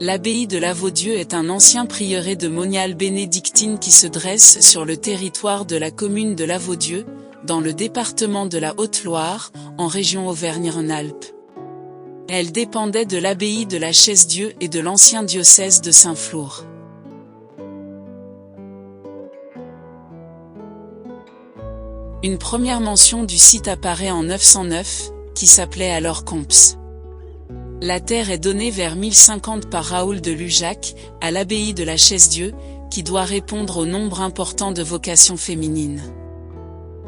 L'abbaye de Lavaudieu est un ancien prieuré de moniales bénédictines qui se dresse sur le territoire de la commune de Lavaudieu, dans le département de la Haute-Loire, en région Auvergne-Rhône-Alpes. Elle dépendait de l'abbaye de la Chaise-Dieu et de l'ancien diocèse de Saint-Flour. Une première mention du site apparaît en 909, qui s'appelait alors Comps. La terre est donnée vers 1050 par Raoul de Lujac, à l'abbaye de la Chaise-Dieu, qui doit répondre au nombre important de vocations féminines.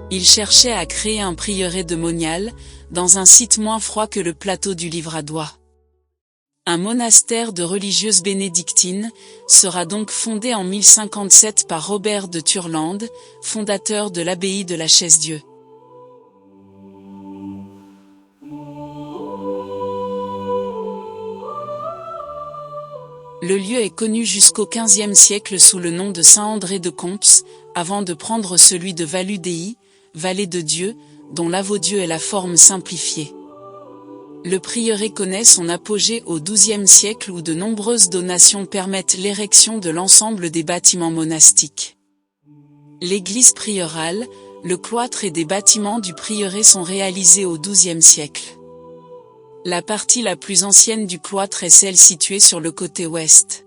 Il cherchait à créer un prieuré de moniales, dans un site moins froid que le plateau du Livradois. Un monastère de religieuses bénédictines sera donc fondé en 1057 par Robert de Turlande, fondateur de l'abbaye de la Chaise-Dieu. Le lieu est connu jusqu'au XVe siècle sous le nom de Saint-André de Comps, avant de prendre celui de Valudéi, vallée de Dieu, dont Lavaudieu est la forme simplifiée. Le prieuré connaît son apogée au XIIe siècle où de nombreuses donations permettent l'érection de l'ensemble des bâtiments monastiques. L'église prieurale, le cloître et des bâtiments du prieuré sont réalisés au XIIe siècle. La partie la plus ancienne du cloître est celle située sur le côté ouest.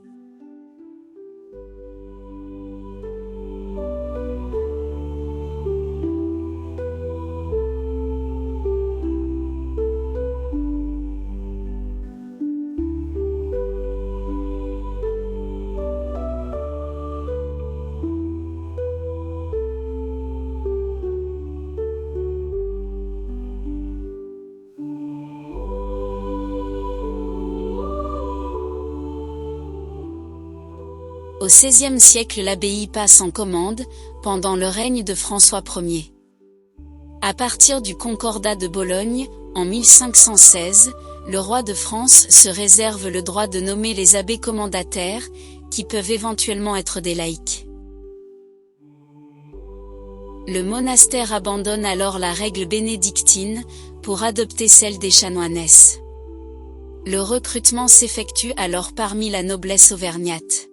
Au XVIe siècle, l'abbaye passe en commande, pendant le règne de François Ier. À partir du Concordat de Bologne, en 1516, le roi de France se réserve le droit de nommer les abbés commendataires, qui peuvent éventuellement être des laïcs. Le monastère abandonne alors la règle bénédictine, pour adopter celle des chanoinesses. Le recrutement s'effectue alors parmi la noblesse auvergnate.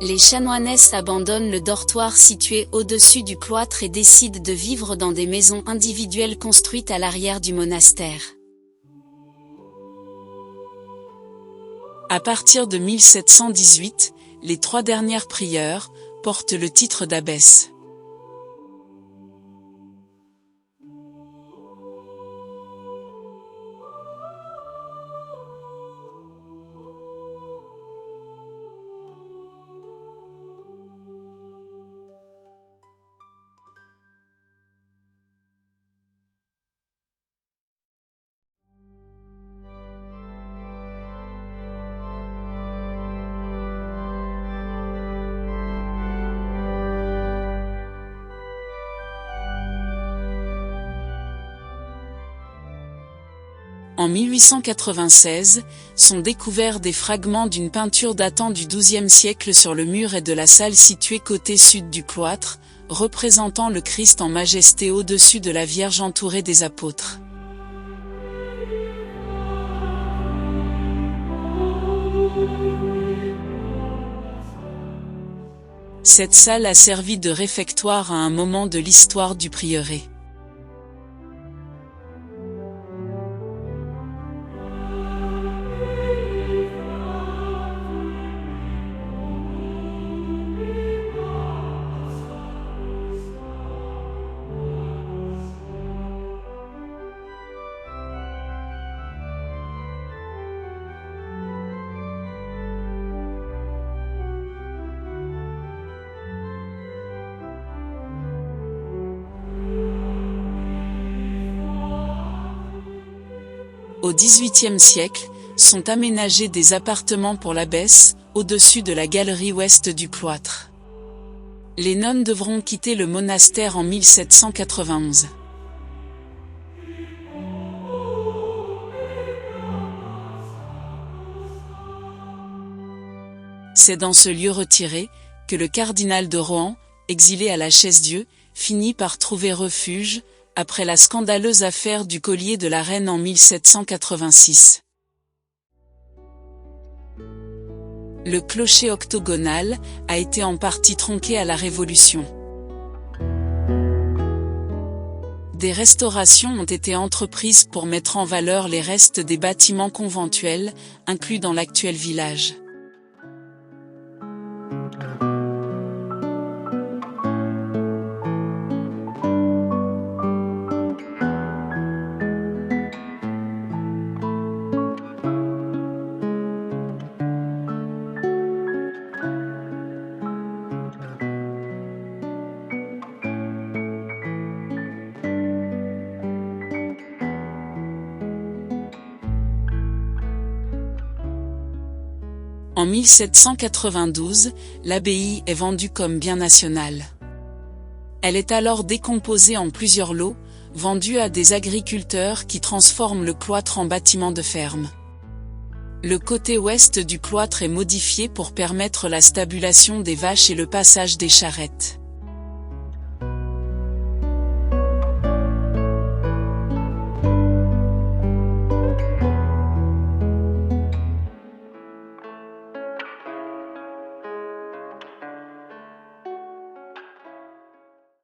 Les chanoinesses abandonnent le dortoir situé au-dessus du cloître et décident de vivre dans des maisons individuelles construites à l'arrière du monastère. À partir de 1718, les 3 dernières prieures portent le titre d'abbesse. En 1896, sont découverts des fragments d'une peinture datant du XIIe siècle sur le mur et de la salle située côté sud du cloître, représentant le Christ en majesté au-dessus de la Vierge entourée des apôtres. Cette salle a servi de réfectoire à un moment de l'histoire du prieuré. Au XVIIIe siècle, sont aménagés des appartements pour l'abbesse, au-dessus de la galerie ouest du cloître. Les nonnes devront quitter le monastère en 1791. C'est dans ce lieu retiré, que le cardinal de Rohan, exilé à la Chaise-Dieu, finit par trouver refuge, après la scandaleuse affaire du collier de la reine en 1786. Le clocher octogonal a été en partie tronqué à la Révolution. Des restaurations ont été entreprises pour mettre en valeur les restes des bâtiments conventuels, inclus dans l'actuel village. En 1792, l'abbaye est vendue comme bien national. Elle est alors décomposée en plusieurs lots, vendus à des agriculteurs qui transforment le cloître en bâtiment de ferme. Le côté ouest du cloître est modifié pour permettre la stabulation des vaches et le passage des charrettes.